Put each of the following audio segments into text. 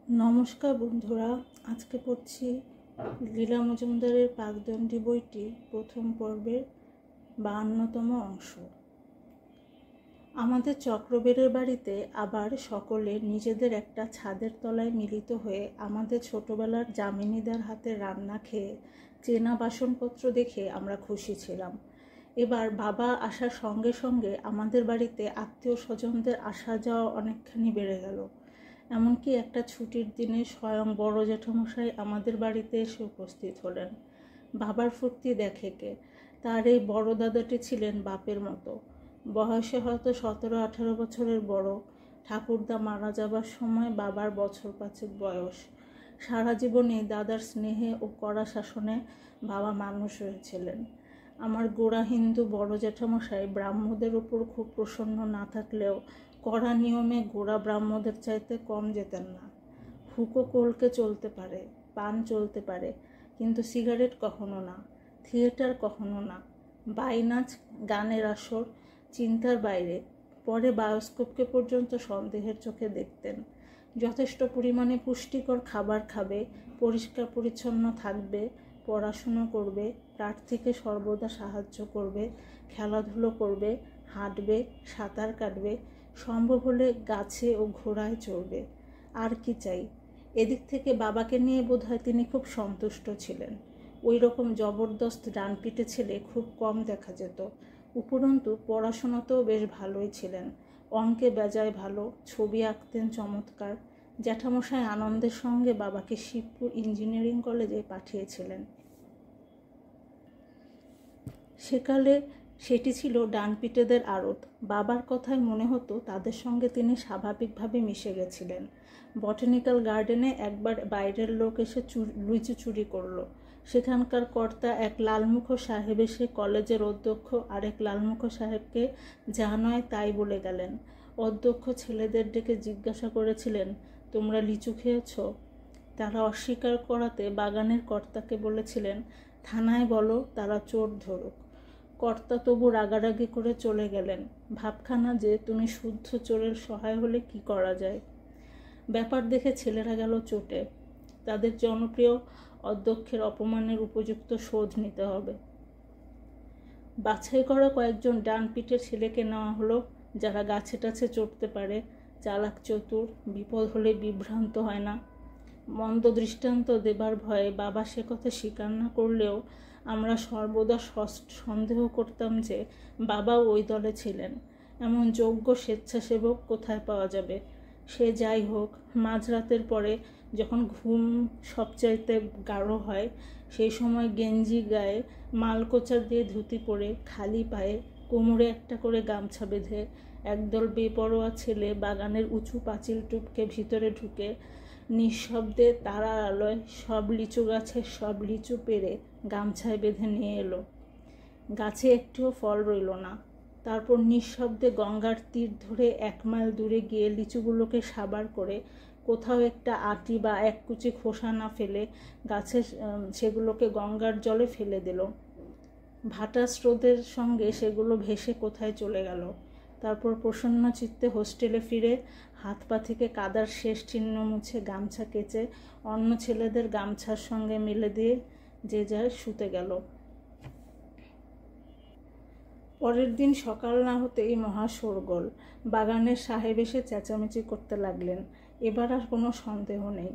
নমস্কার বন্ধুরা, আজকে পড়ছি লীলা মজুমদারের পাকদণ্ডী বইটি প্রথম পর্বের 52তম অংশ। আমাদের চক্রবেড়ের বাড়িতে আবার সকলে নিজেদের একটা ছাদের তলায় মিলিত হয়ে আমাদের ছোটবেলার যামিনীদার হাতে রান্না খেয়ে চেনা বাসনপত্র দেখে আমরা খুশি ছিলাম। এবার বাবা আসার সঙ্গে সঙ্গে আমাদের বাড়িতে আত্মীয় স্বজনদের আসা যাওয়া অনেকখানি বেড়ে গেল। এমনকি একটা ছুটির দিনে স্বয়ং বড় জ্যাঠামশাই আমাদের বাড়িতে এসে উপস্থিত হলেন। বাবার ফুর্তি দেখে কে? তার এই বড় দাদাটি ছিলেন বাপের মতো, বয়সে হয়তো 17-18 বছরের বড়। ঠাকুরদা মারা যাবার সময় বাবার বছর 5 বয়স। সারা জীবনে দাদার স্নেহে ও কড়া শাসনে বাবা মানুষ হয়েছিলেন। আমার গোড়া হিন্দু বড় জ্যাঠামশাই ব্রাহ্মদের উপর খুব প্রসন্ন না থাকলেও কড়া নিয়মে গোড়া ব্রাহ্মদের চাইতে কম যেতেন না। হুকো কলকে চলতে পারে, পান চলতে পারে, কিন্তু সিগারেট কখনো না, থিয়েটার কখনো না, বাইনাচ, গানের আসর চিন্তার বাইরে। পরে বায়োস্কোপকে পর্যন্ত সন্দেহের চোখে দেখতেন। যথেষ্ট পরিমাণে পুষ্টিকর খাবার খাবে, পরিষ্কার পরিচ্ছন্ন থাকবে, পড়াশুনো করবে, প্রার্থীকে সর্বদা সাহায্য করবে, খেলাধুলো করবে, হাঁটবে, সাঁতার কাটবে, সম্ভব হলে গাছে ও ঘোড়ায় চড়বে। আর কি চাই? এদিক থেকে বাবাকে নিয়ে বোধহয় তিনি খুব সন্তুষ্ট ছিলেন। ওই রকম জবরদস্ত ডানপিটে ছেলে খুব কম দেখা যেত। উপরন্তু পড়াশোনাতেও বেশ ভালোই ছিলেন। অঙ্কে বেজায় ভালো, ছবি আঁকতেন চমৎকার। জ্যাঠামশাই আনন্দের সঙ্গে বাবাকে শিবপুর ইঞ্জিনিয়ারিং কলেজে পাঠিয়েছিলেন। সেকালে সেটি ছিল ডানপিটেদের আড়ত। বাবার কথায় মনে হতো তাদের সঙ্গে তিনি স্বাভাবিকভাবে মিশে গেছিলেন। বটানিক্যাল গার্ডেনে একবার বাইরের লোক এসে লিচু চুরি করলো। সেখানকার কর্তা এক লালমুখো সাহেব এসে কলেজের অধ্যক্ষ আরেক লালমুখো সাহেবকে যা নয় তাই বলে গেলেন। অধ্যক্ষ ছেলেদের ডেকে জিজ্ঞাসা করেছিলেন, তোমরা লিচু খেয়েছ? তারা অস্বীকার করাতে বাগানের কর্তাকে বলেছিলেন, থানায় বলো, তারা চোর ধরুক। কর্তা তবু রাগারাগি করে চলে গেলেন। ভাবখানা যে তুমি শুদ্ধ চোরের সহায় হলে কি করা যায়। ব্যাপার দেখে ছেলেরা গেল চোটে। তাদের জনপ্রিয় অধ্যক্ষের অপমানের উপযুক্ত শোধ নিতে হবে। বাছাই করা কয়েকজন ডানপিটের ছেলেকে নেওয়া হলো, যারা গাছে টাছে চড়তে পারে, চালাক চতুর, বিপদ হলে বিভ্রান্ত হয় না। মন্দ দৃষ্টান্ত দেবার ভয়ে বাবা সে কথা স্বীকার না করলেও আমরা সর্বদা সন্দেহ করতাম যে বাবা ওই দলে ছিলেন। এমন যোগ্য স্বেচ্ছাসেবক কোথায় পাওয়া যাবে? সে যাই হোক, মাঝরাতের পরে যখন ঘুম সবচাইতে গাঢ় হয়, সেই সময় গেঞ্জি গায়ে, মালকোচা দিয়ে ধুতি পরে, খালি পায়ে, কোমরে একটা করে গামছা বেঁধে একদল বেপরোয়া ছেলে বাগানের উঁচু পাঁচিল টুপকে ভিতরে ঢুকে নিঃশব্দে তারার আলোয় সব লিচু গাছের সব লিচু পেড়ে গামছায় বেঁধে নিয়ে এলো। গাছে একটুও ফল রইল না। তারপর নিঃশব্দে গঙ্গার তীর ধরে 1 মাইল দূরে গিয়ে লিচুগুলোকে সাবার করে কোথাও একটা আটি বা এক কুচি খোসা না ফেলে গাছে সেগুলোকে গঙ্গার জলে ফেলে দিল। ভাটা স্রোতের সঙ্গে সেগুলো ভেসে কোথায় চলে গেল। তারপর প্রসন্ন চিত্তে হোস্টেলে ফিরে হাত পা থেকে কাদার শেষ চিহ্ন মুছে গামছা কেচে অন্য ছেলেদের গামছার সঙ্গে মিলে দিয়ে যে যার শুতে গেল। পরের দিন সকাল না হতেই মহা শোরগোল। বাগানের সাহেব এসে চেঁচামেচি করতে লাগলেন, এবার আর কোনো সন্দেহ নেই,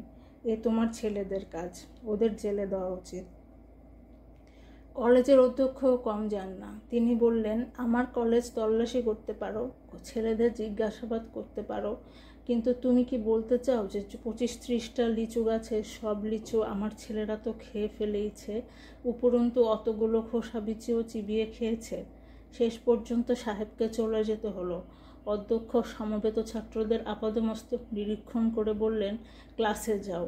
এ তোমার ছেলেদের কাজ, ওদের জেলে দেওয়া উচিত। কলেজের অধ্যক্ষও কম যান না। তিনি বললেন, আমার কলেজ তল্লাশি করতে পারো, ছেলেদের জিজ্ঞাসাবাদ করতে পারো, কিন্তু তুমি কি বলতে চাও যে 25-30টা লিচু গাছের সব লিচু আমার ছেলেরা তো খেয়ে ফেলেইছে, উপরন্তু অতগুলো খোসা বিচিও চিবিয়ে খেয়েছে? শেষ পর্যন্ত সাহেবকে চলে যেতে হলো। অধ্যক্ষ সমবেত ছাত্রদের আপাদমস্তক নিরীক্ষণ করে বললেন, ক্লাসে যাও।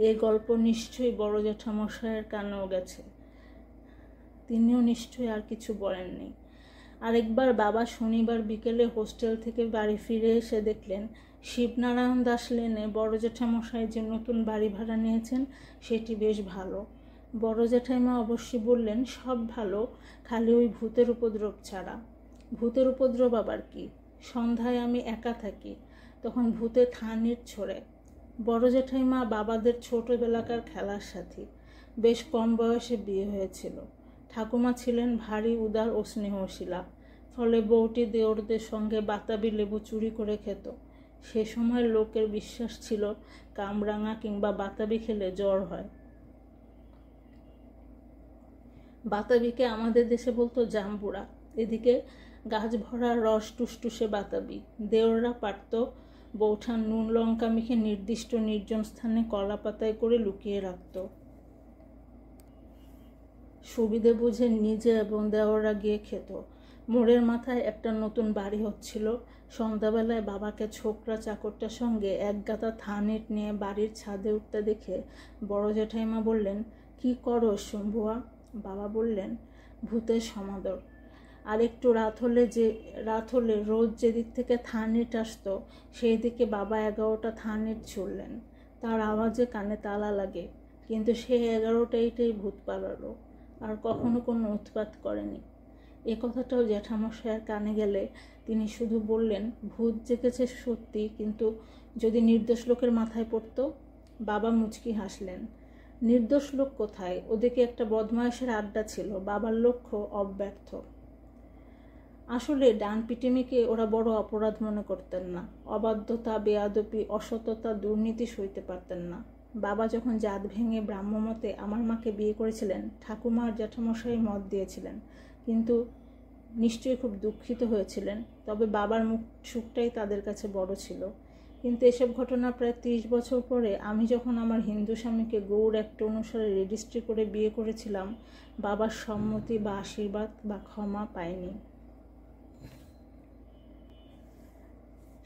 এ গল্প নিশ্চয়ই বড় জ্যাঠামশায়ের কানেও গেছে। তিনিও নিশ্চয়ই আর কিছু বলেননি। আরেকবার বাবা শনিবার বিকেলে হোস্টেল থেকে বাড়ি ফিরে এসে দেখলেন শিবনারায়ণ দাস লেনে বড় জ্যাঠামশাই যে নতুন বাড়ি ভাড়া নিয়েছেন সেটি বেশ ভালো। বড় জ্যাঠাইমা অবশ্যই বললেন, সব ভালো, খালি ওই ভূতের উপদ্রব ছাড়া। ভূতের উপদ্রব আবার কি? সন্ধ্যায় আমি একা থাকি, তখন ভূতে থানির ছোড়ে। বড় জেঠাইমা বাবাদের ছোটবেলাকার খেলার সাথী। বেশ কম বয়সে বিয়ে হয়েছিল। ঠাকুমা ছিলেন ভারী উদার ও স্নেহশীলা, ফলে বউটি দেওরদের সঙ্গে বাতাবি লেবু চুরি করে খেত। সে সময় লোকের বিশ্বাস ছিল কামরাঙা কিংবা বাতাবি খেলে জ্বর হয়। বাতাবিকে আমাদের দেশে বলতো জাম্বুরা। এদিকে গাছ ভরা রস টুসটুসে বাতাবি। দেওররা পারত বৌঠান নুন লঙ্কা মেখে নির্দিষ্ট নির্জন স্থানে কলা পাতায় করে লুকিয়ে রাখত। সুবিধে বুঝে নিজে এবং দেওররা গিয়ে খেত। মোড়ের মাথায় একটা নতুন বাড়ি হচ্ছিল। সন্ধ্যাবেলায় বাবাকে ছোকরা চাকরটার সঙ্গে এক গাদা থানেট নিয়ে বাড়ির ছাদে উঠতে দেখে বড় জেঠাইমা বললেন, কি করো শম্ভুয়া? বাবা বললেন, ভূতের সমাদর। আর একটু রাত হলে রোজ যেদিক থেকে থানেট আসতো সেই দিকে বাবা 11টা থানেট ছুড়লেন। তার আওয়াজে কানে তালা লাগে, কিন্তু সে 11টাইটাই ভূত পালালো, আর কখনো কোনো উৎপাত করেনি। এ কথাটাও জ্যাঠামশায়ের কানে গেলে তিনি শুধু বললেন, ভূত জেগেছে সত্যি, কিন্তু যদি নির্দোষ লোকের মাথায় পড়তো। বাবা মুচকি হাসলেন। নির্দোষ লোক কোথায়? ওদিকে একটা বদমায়েশের আড্ডা ছিল। বাবার লক্ষ্য অব্যর্থ। আসলে ডান পিটিমিকে ওরা বড় অপরাধ মনে করতেন না। অবাধ্যতা, বেয়াদবি, অসততা, দুর্নীতি সইতে পারতেন না। বাবা যখন জাত ভেঙে ব্রাহ্মমতে আমার মাকে বিয়ে করেছিলেন, ঠাকুমা আর জ্যাঠামশাই মত দিয়েছিলেন, কিন্তু নিশ্চয়ই খুব দুঃখিত হয়েছিলেন। তবে বাবার মুখ সুখটাই তাদের কাছে বড় ছিল। কিন্তু এসব ঘটনা প্রায় 30 বছর পরে আমি যখন আমার হিন্দু স্বামীকে গৌড় অ্যাক্ট অনুসারে রেজিস্ট্রি করে বিয়ে করেছিলাম, বাবার সম্মতি বা আশীর্বাদ বা ক্ষমা পাইনি।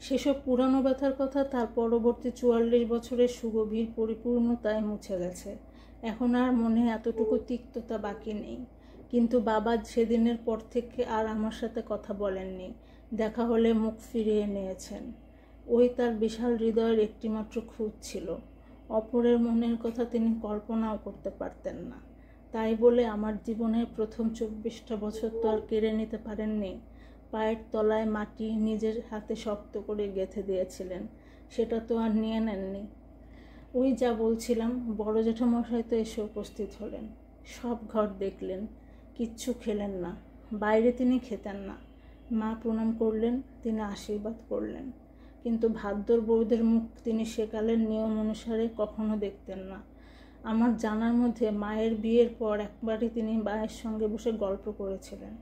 সেসব পুরানো ব্যথার কথা তার পরবর্তী 44 বছরের সুগভীর পরিপূর্ণতায় মুছে গেছে। এখন আর মনে এতটুকু তিক্ততা বাকি নেই। কিন্তু বাবা সেদিনের পর থেকে আর আমার সাথে কথা বলেননি। দেখা হলে মুখ ফিরিয়ে নিয়েছেন। ওই তার বিশাল হৃদয়ের একটিমাত্র খুঁত ছিল। অপরের মনের কথা তিনি কল্পনাও করতে পারতেন না। তাই বলে আমার জীবনের প্রথম 24টা বছর তো আর কেড়ে নিতে পারেননি। পায়ের তলায় মাটি নিজের হাতে শক্ত করে গেঁথে দিয়েছিলেন, সেটা তো আর নিয়ে নেননি। ওই যা বলছিলাম, বড় জেঠামশাই তো এসে উপস্থিত হলেন। সব ঘর দেখলেন, কিচ্ছু খেলেন না। বাইরে তিনি খেতেন না। মা প্রণাম করলেন, তিনি আশীর্বাদ করলেন, কিন্তু ভাদ্র বউদের মুখ তিনি সেকালের নিয়ম অনুসারে কখনো দেখতেন না। আমার জানার মধ্যে মায়ের বিয়ের পর একবারই তিনি মায়ের সঙ্গে বসে গল্প করেছিলেন।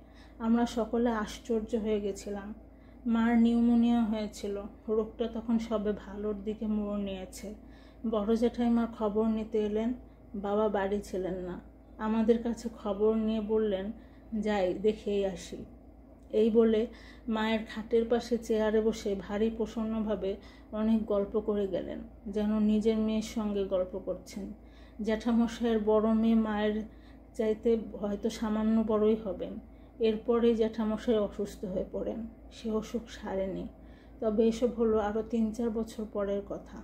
আমরা সকলে আশ্চর্য হয়ে গেছিলাম। মার নিউমোনিয়া হয়েছিল। রোগটা তখন সবে ভালোর দিকে মোড় নিয়েছে। বড় জেঠাইমা খবর নিতে এলেন। বাবা বাড়ি ছিলেন না। আমাদের কাছে খবর নিয়ে বললেন, যাই দেখেই আসি। এই বলে মায়ের খাটের পাশে চেয়ারে বসে ভারী প্রসন্নভাবে অনেক গল্প করে গেলেন, যেন নিজের মেয়ের সঙ্গে গল্প করছেন। জ্যাঠামশাইয়ের বড় মেয়ে মায়ের চাইতে হয়তো সামান্য বড়ই হবেন। এরপরেই জ্যাঠামশাই অসুস্থ হয়ে পড়েন। সে অসুখ সারেনি। তবে এসব হলো আরও 3-4 বছর পরের কথা।